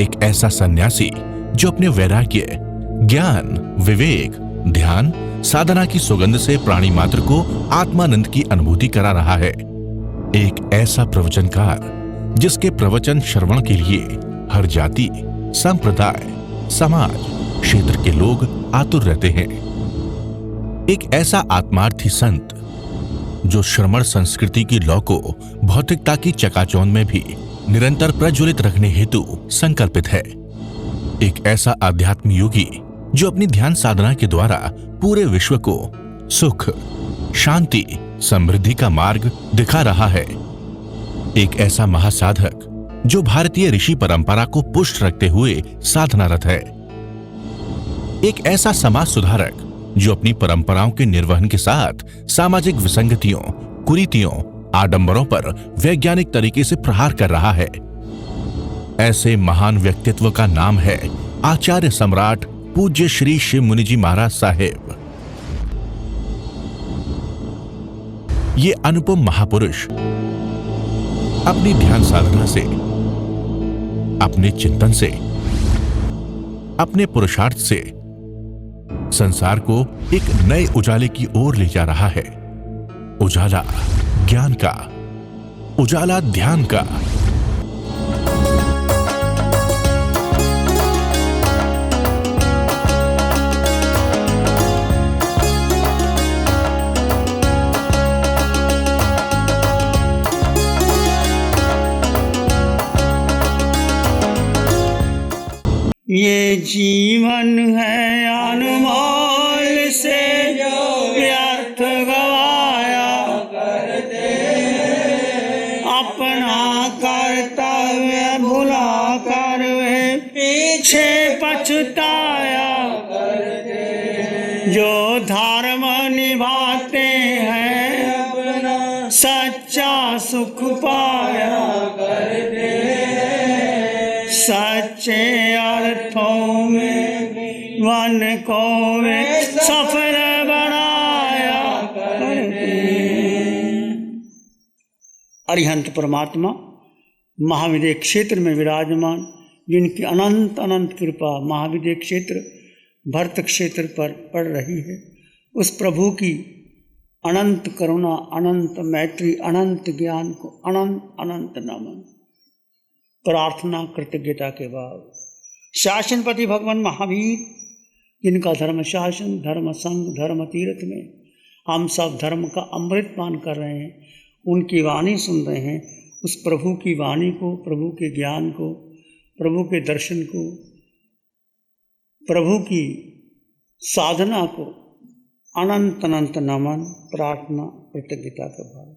एक ऐसा सन्यासी जो अपने वैराग्य, ज्ञान, विवेक, ध्यान, साधना की सुगंध से प्राणी मात्र को आत्मानंद की अनुभूति करा रहा है। एक ऐसा प्रवचनकार जिसके प्रवचन श्रवण के लिए हर जाति, संप्रदाय, समाज, क्षेत्र के लोग आतुर रहते हैं। एक ऐसा आत्मार्थी संत जो श्रमण संस्कृति की लौ को भौतिकता की चकाचौंध में भी निरंतर प्रज्वलित रखने हेतु संकल्पित है। एक ऐसा आध्यात्म योगी जो अपनी ध्यान साधना के द्वारा पूरे विश्व को सुख, शांति, समृद्धि का मार्ग दिखा रहा है। एक ऐसा महासाधक जो भारतीय ऋषि परंपरा को पुष्ट रखते हुए साधनारत है। एक ऐसा समाज सुधारक जो अपनी परंपराओं के निर्वहन के साथ सामाजिक विसंगतियों, कुरीतियों, आडंबरों पर वैज्ञानिक तरीके से प्रहार कर रहा है। ऐसे महान व्यक्तित्व का नाम है आचार्य सम्राट पूज्य श्री शिव मुनि जी महाराज साहेब। ये अनुपम महापुरुष अपनी ध्यान साधना से, अपने चिंतन से, अपने पुरुषार्थ से संसार को एक नए उजाले की ओर ले जा रहा है। उजाला ज्ञान का, उजाला ध्यान का। ये जीवन है अनमोल से जो व्यर्थ गवाया करते, अपना कर्तव्य भुला कर वे पीछे पछताया करते। जो धर्म निभाते हैं अपना सच्चा सुख पाया करते, सच्चे अर्थों में वन को वे सफल बनाया करते। अरिहंत परमात्मा महाविद्य क्षेत्र में विराजमान, जिनकी अनंत अनंत कृपा महाविद्य क्षेत्र भरत क्षेत्र पर पड़ रही है, उस प्रभु की अनंत करुणा, अनंत मैत्री, अनंत ज्ञान को अनंत अनंत नमन, प्रार्थना कृतज्ञता के बाद शासनपति भगवान महावीर, जिनका धर्म शासन, धर्म संघ, धर्म तीर्थ में हम सब धर्म का अमृत पान कर रहे हैं, उनकी वाणी सुन रहे हैं। उस प्रभु की वाणी को, प्रभु के ज्ञान को, प्रभु के दर्शन को, प्रभु की साधना को अनंत अनंत नमन, प्रार्थना कृतज्ञता के बाद।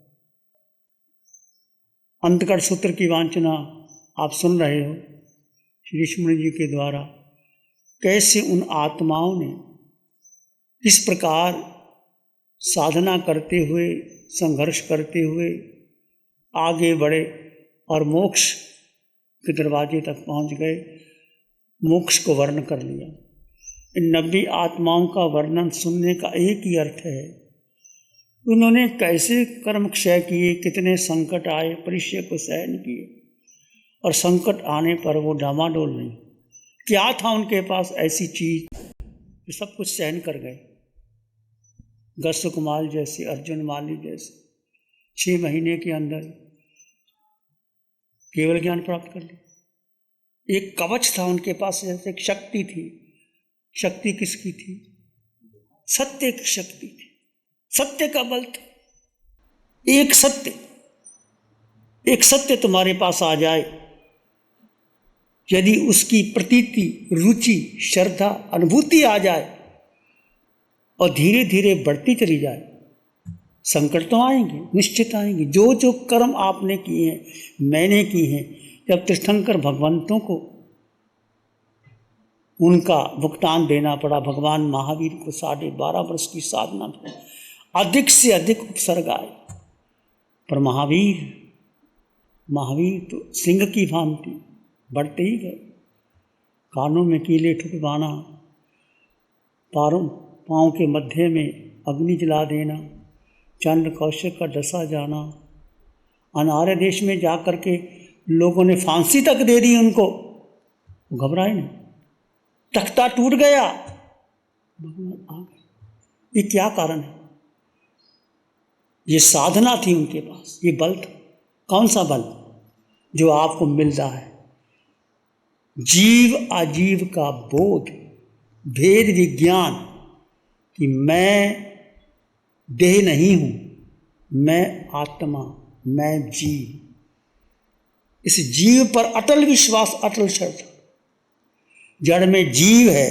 अंतकर्ण सूत्र की वांछना आप सुन रहे हो श्री ऋषि जी के द्वारा, कैसे उन आत्माओं ने किस प्रकार साधना करते हुए, संघर्ष करते हुए आगे बढ़े और मोक्ष के दरवाजे तक पहुंच गए, मोक्ष को वर्ण कर लिया। इन 90 आत्माओं का वर्णन सुनने का एक ही अर्थ है, उन्होंने कैसे कर्म क्षय किए, कितने संकट आए, परिचय को सहन किए, और संकट आने पर वो डामाडोल नहीं। क्या था उनके पास ऐसी चीज जो सब कुछ सहन कर गए। गसुकमाल जैसे, अर्जुन माली जैसे 6 महीने के अंदर केवल ज्ञान प्राप्त कर लिया। एक कवच था उनके पास, जैसे एक शक्ति थी। शक्ति किसकी थी? सत्य की शक्ति थी, सत्य का बल था। एक सत्य तुम्हारे पास आ जाए, यदि उसकी प्रतीति, रुचि, श्रद्धा, अनुभूति आ जाए और धीरे धीरे बढ़ती चली जाए, संकट तो आएंगे, निश्चित आएंगे। जो जो कर्म आपने किए हैं, मैंने किए हैं, जब तीर्थंकर भगवंतों को उनका भुगतान देना पड़ा, भगवान महावीर को 12.5 वर्ष की साधना में अधिक से अधिक उपसर्ग आए, पर महावीर तो सिंह की भांति बढ़ते ही गए। कानों में कीले ठुकवाना, पाँव के मध्य में अग्नि जला देना, चंद्र कौशिक का डसा जाना, अनार्य देश में जाकर के लोगों ने फांसी तक दे दी उनको, वो घबराए नहीं, तख्ता टूट गया, भगवान आ गए। ये क्या कारण है? ये साधना थी उनके पास, ये बल था। कौन सा बल? जो आपको मिल रहा है, जीव अजीव का बोध, भेद विज्ञान कि मैं देह नहीं हूं, मैं आत्मा, मैं जीव। इस जीव पर अटल विश्वास, अटल श्रद्धा। जड़ में जीव है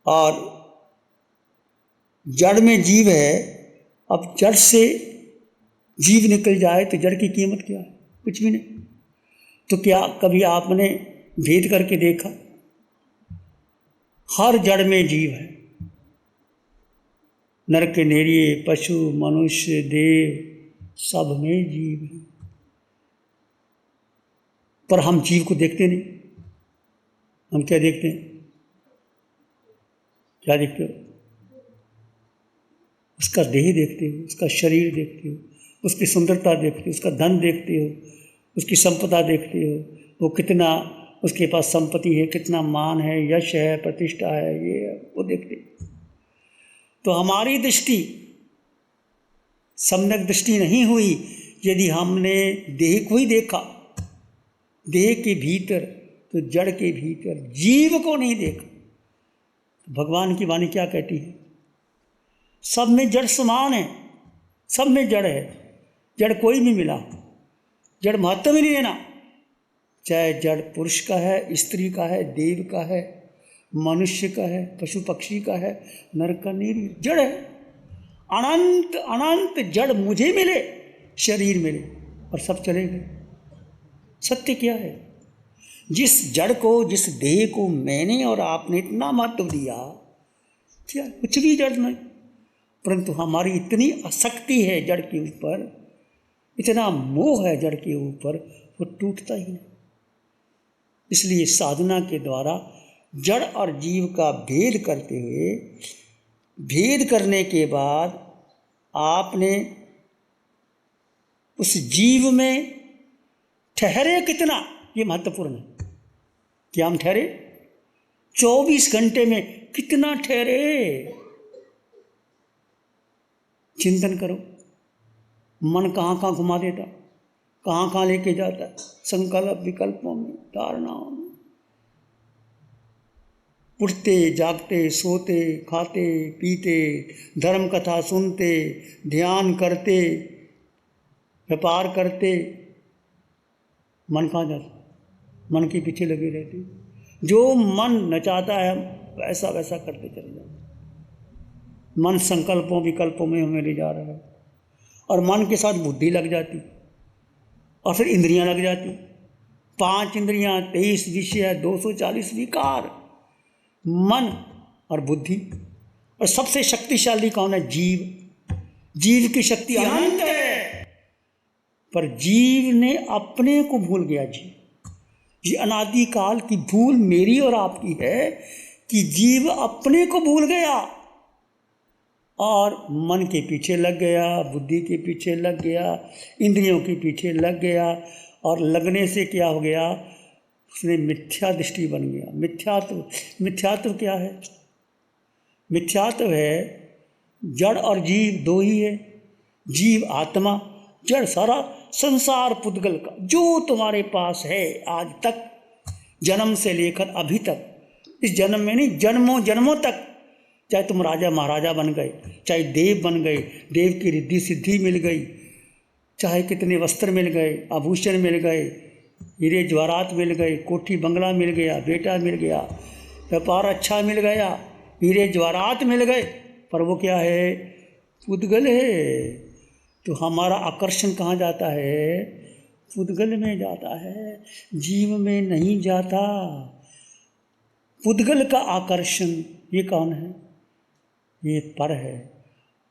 और जड़ में जीव है। अब जड़ से जीव निकल जाए तो जड़ की कीमत क्या है? कुछ भी नहीं। तो क्या कभी आपने भेद करके देखा? हर जड़ में जीव है, नर के नेरिए, पशु, मनुष्य, देव, सब में जीव है। पर हम जीव को देखते नहीं। हम क्या देखते हैं? क्या देखते हो? उसका देह देखते हो, उसका शरीर देखते हो, उसकी सुंदरता देखते हो, उसका धन देखते हो, उसकी संपदा देखते हो, वो कितना उसके पास संपत्ति है, कितना मान है, यश है, प्रतिष्ठा है, ये है, वो देखते हो। तो हमारी दृष्टि सम्यक दृष्टि नहीं हुई यदि हमने देह को ही देखा, देह के भीतर, तो जड़ के भीतर जीव को नहीं देखा। भगवान की वाणी क्या कहती है? सब में जड़ समान है, सब में जड़ है। जड़ कोई भी मिला, जड़ महत्व ही नहीं देना। चाहे जड़ पुरुष का है, स्त्री का है, देव का है, मनुष्य का है, पशु पक्षी का है, नर का नीरी, जड़ है। अनंत अनंत जड़ मुझे मिले, शरीर मिले और सब चले गए। सत्य क्या है? जिस जड़ को, जिस देह को मैंने और आपने इतना महत्व दिया, क्या कुछ भी जड़ नहीं। परंतु हमारी इतनी आसक्ति है जड़ के ऊपर, इतना मोह है जड़ के ऊपर, वो टूटता ही नहीं। इसलिए साधना के द्वारा जड़ और जीव का भेद करते हुए, भेद करने के बाद आपने उस जीव में ठहरे कितना, ये महत्वपूर्ण है। क्या हम ठहरे? 24 घंटे में कितना ठहरे? चिंतन करो। मन कहाँ कहाँ घुमा देता, कहाँ कहाँ लेके जाता, संकल्प विकल्पों में, धारणाओं में। उठते जागते, सोते, खाते पीते, धर्म कथा सुनते, ध्यान करते, व्यापार करते, मन कहाँ जाता? मन के पीछे लगे रहते। जो मन नचाता है वैसा वैसा करते चले जाते। मन संकल्पों विकल्पों में हमें ले जा रहा है, और मन के साथ बुद्धि लग जाती, और फिर इंद्रियां लग जाती। 5 इंद्रियां, 23 विषय, 240 विकार, मन और बुद्धि। और सबसे शक्तिशाली कौन है? जीव। जीव की शक्ति अनंत है, पर जीव ने अपने को भूल गया। ये अनादिकाल की भूल मेरी और आपकी है कि जीव अपने को भूल गया और मन के पीछे लग गया, बुद्धि के पीछे लग गया, इंद्रियों के पीछे लग गया। और लगने से क्या हो गया? उसने मिथ्या दृष्टि बन गया। मिथ्यात्व क्या है? मिथ्यात्व है जड़ और जीव दो ही है। जीव आत्मा, जड़ सारा संसार पुद्गल का जो तुम्हारे पास है आज तक, जन्म से लेकर अभी तक, इस जन्म में नहीं, जन्मों जन्मों तक। चाहे तुम राजा महाराजा बन गए, चाहे देव बन गए, देव की रिद्धि सिद्धि मिल गई, चाहे कितने वस्त्र मिल गए, आभूषण मिल गए, हीरे जवाहरात मिल गए, कोठी बंगला मिल गया, बेटा मिल गया, व्यापार अच्छा मिल गया, हीरे जवाहरात मिल गए, पर वो क्या है? पुद्गल है। तो हमारा आकर्षण कहाँ जाता है? पुद्गल में जाता है, जीव में नहीं जाता। पुद्गल का आकर्षण ये कौन है? ये पर है।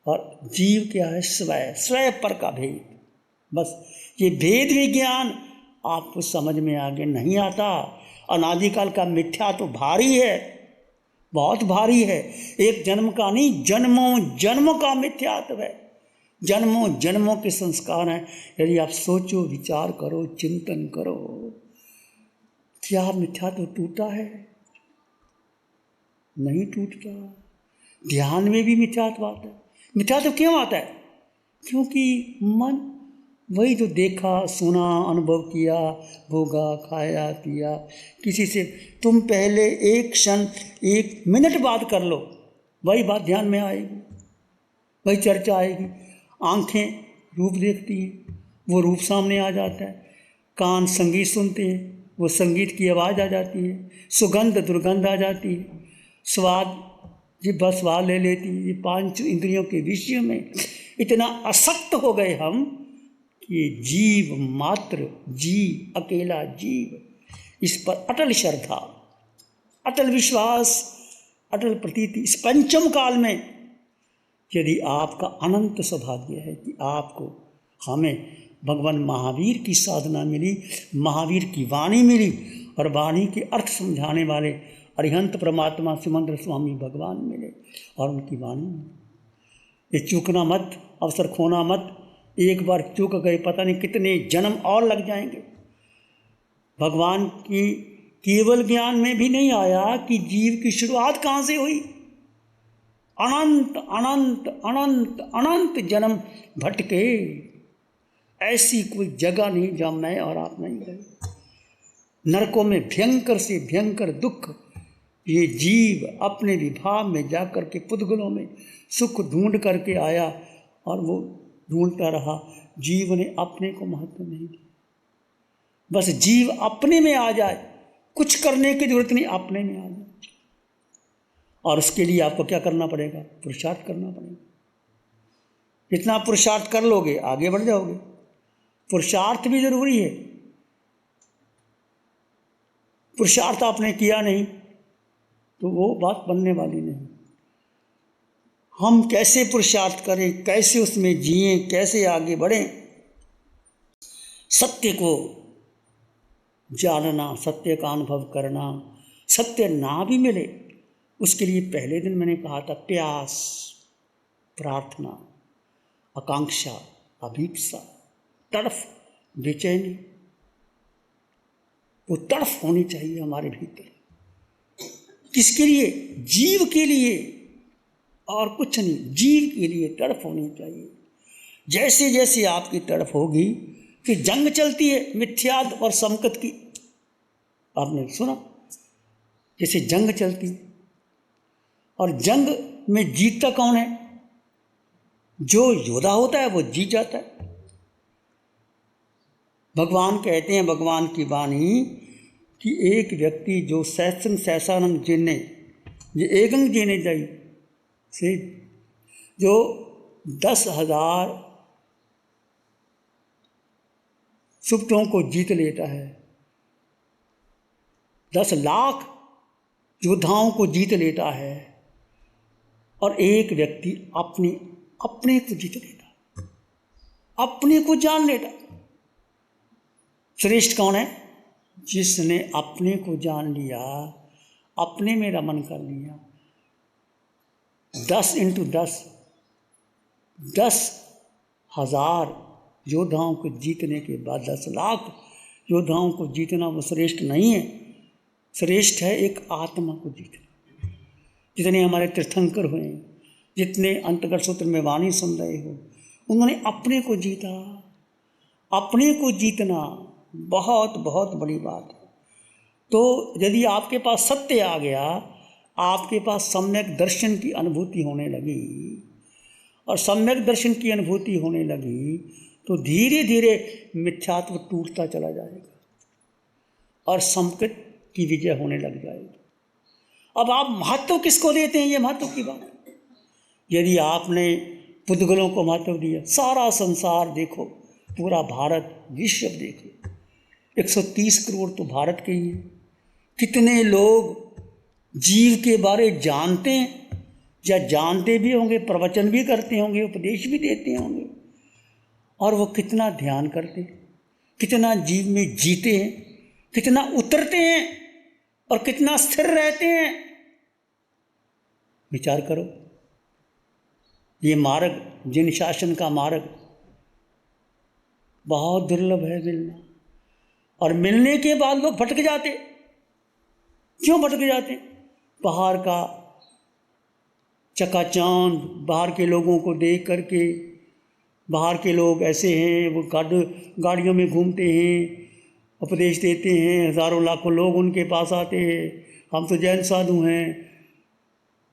और जीव क्या है? स्वय। स्वय पर का भेद। बस ये भेद विज्ञान आपको समझ में आगे नहीं आता। अनादिकाल का मिथ्या तो भारी है, बहुत भारी है। एक जन्म का नहीं, जन्मों जन्मों का मिथ्यात्व है, जन्मों जन्मों के संस्कार हैं। यदि आप सोचो, विचार करो, चिंतन करो, क्या मिथ्यात्व टूटा है? नहीं टूटता। ध्यान में भी मिथ्यात्व आता है। मिथ्यात्व क्यों आता है? क्योंकि मन वही जो देखा, सुना, अनुभव किया, भोगा, खाया, पिया, किसी से तुम पहले एक क्षण, एक मिनट बात कर लो, वही बात ध्यान में आएगी, वही चर्चा आएगी। आंखें रूप देखती हैं, वो रूप सामने आ जाता है। कान संगीत सुनते हैं, वो संगीत की आवाज़ आ जाती है। सुगंध दुर्गंध आ जाती है। स्वाद जिह्वा स्वाद ले लेती है। ये 5 इंद्रियों के विषय में इतना आसक्त हो गए हम कि जीव मात्र, जीव अकेला जीव, इस पर अटल श्रद्धा, अटल विश्वास, अटल प्रतीति। इस पंचम काल में यदि आपका अनंत सौभाग्य है कि आपको, हमें भगवान महावीर की साधना मिली, महावीर की वाणी मिली, और वाणी के अर्थ समझाने वाले अरिहंत परमात्मा सुमंत्र स्वामी भगवान मिले, और उनकी वाणी मिली। ये चूकना मत, अवसर खोना मत। एक बार चूक गए, पता नहीं कितने जन्म और लग जाएंगे। भगवान की केवल ज्ञान में भी नहीं आया कि जीव की शुरुआत कहाँ से हुई। अनंत अनंत अनंत अनंत जन्म भटके, ऐसी कोई जगह नहीं जहाँ मैं और आप नहीं गए। नरकों में भयंकर से भयंकर दुख ये जीव अपने विभाव में जाकर के पुद्गलों में सुख ढूंढ करके आया, और वो ढूंढता रहा। जीव ने अपने को महत्व नहीं दिया। बस जीव अपने में आ जाए, कुछ करने की जरूरत नहीं, अपने में आ जाए। और उसके लिए आपको क्या करना पड़ेगा? पुरुषार्थ करना पड़ेगा। जितना पुरुषार्थ कर लोगे आगे बढ़ जाओगे। पुरुषार्थ भी जरूरी है। पुरुषार्थ आपने किया नहीं तो वो बात बनने वाली नहीं। हम कैसे पुरुषार्थ करें, कैसे उसमें जिएं, कैसे आगे बढ़ें? सत्य को जानना, सत्य का अनुभव करना, सत्य ना भी मिले उसके लिए पहले दिन मैंने कहा था, प्यास, प्रार्थना, आकांक्षा, अभीप्सा, तड़फ, बेचैनी, वो तड़फ होनी चाहिए हमारे भीतर। किसके लिए? जीव के लिए, और कुछ नहीं। जीव के लिए तड़फ होनी चाहिए। जैसे जैसे आपकी तड़फ होगी कि जंग चलती है मिथ्याद और समकत की, आपने सुना, जैसे जंग चलती है, और जंग में जीतता कौन है? जो योद्धा होता है वो जीत जाता है। भगवान कहते हैं, भगवान की वाणी, कि एक व्यक्ति जो सैसन सैसानंद जिन्ने ये एकंग जीने जाई से, जो 10,000 सुप्तों को जीत लेता है, 10 लाख योद्धाओं को जीत लेता है, और एक व्यक्ति अपने को जीत लेता, अपने को जान लेता। श्रेष्ठ कौन है? जिसने अपने को जान लिया, अपने में रमन कर लिया। 10 × 10, 10,000 योद्धाओं को जीतने के बाद 10 लाख योद्धाओं को जीतना वो श्रेष्ठ नहीं है। श्रेष्ठ है एक आत्मा को जीतना। जितने हमारे तीर्थंकर हुए, जितने अंतर्गत सूत्र में वाणी सुन रहे हो, उन्होंने अपने को जीता। अपने को जीतना बहुत बहुत बड़ी बात है। तो यदि आपके पास सत्य आ गया, आपके पास सम्यक दर्शन की अनुभूति होने लगी, और सम्यक दर्शन की अनुभूति होने लगी, तो धीरे धीरे मिथ्यात्व टूटता चला जाएगा और समकत की विजय होने लग जाएगी। अब आप महत्व किसको देते हैं, ये महत्व की बात है। यदि आपने पुद्गलों को महत्व दिया, सारा संसार देखो, पूरा भारत विश्व देखो, 130 करोड़ तो भारत के ही हैं। कितने लोग जीव के बारे जानते हैं, या जानते भी होंगे, प्रवचन भी करते होंगे, उपदेश भी देते होंगे, और वो कितना ध्यान करते हैं, कितना जीव में जीते हैं, कितना उतरते हैं, और कितना स्थिर रहते हैं। विचार करो। ये मार्ग, जिन शासन का मार्ग, बहुत दुर्लभ है मिलना, और मिलने के बाद लोग भटक जाते। क्यों भटक जाते हैं? बाहर का चकाचौंध, बाहर के लोगों को देख करके, बाहर के लोग ऐसे हैं, वो गाड़ियों में घूमते हैं, उपदेश देते हैं, हज़ारों लाखों लोग उनके पास आते हैं, हम तो जैन साधु हैं,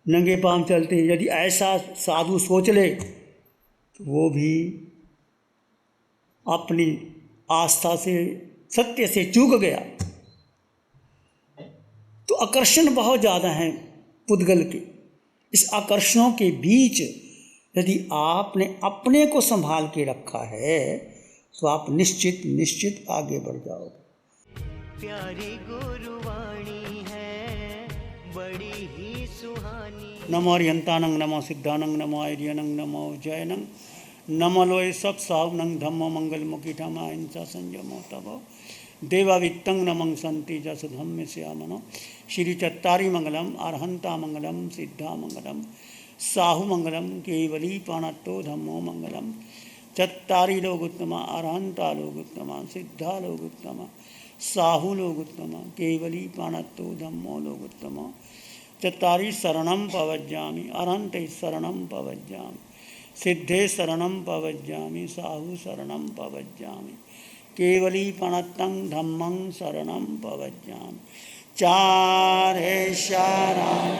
नंगे पांव चलते हैं। यदि ऐसा साधु सोच ले तो वो भी अपनी आस्था से, सत्य से चूक गया। तो आकर्षण बहुत ज़्यादा हैं पुद्गल के। इस आकर्षणों के बीच यदि आपने अपने को संभाल के रखा है तो आप निश्चित आगे बढ़ जाओगे। प्यारी गुरुवाणी है बड़ी ही सुहानी। नमो अरिहंतानंग, नमो सिद्धानंग, नमो आर्यनंग, नमो जयनंग, नमो लोय सब सावनंग, धम्मो मंगल मुखी धमा हिंसा संयमो तबो देवावित्तं नमं संति जस धम्म श्यामनो। श्री चत्तारी मंगलम, अरहंता मंगलम, सिद्धा मंगलम, साहु मंगलम, केवली पाणत्तो धम्मो मंगलम। चत्तारी लोग उत्तमा, अरहंता लोग उत्तमा, सिद्धा लोग उत्तमा, साहु लोग उत्तमा, केवली पाणत्तो धम्मो लोग उत्तमा। चत्तारी शरणं पवज्जामि, अरहंते शरणं पवज्जामि, सिद्धे शरणं पवज्जामि, साहु शरणं पवज्जामि, केवली पणत्तं धम्मं शरणं पवज्जामि। चार है शरण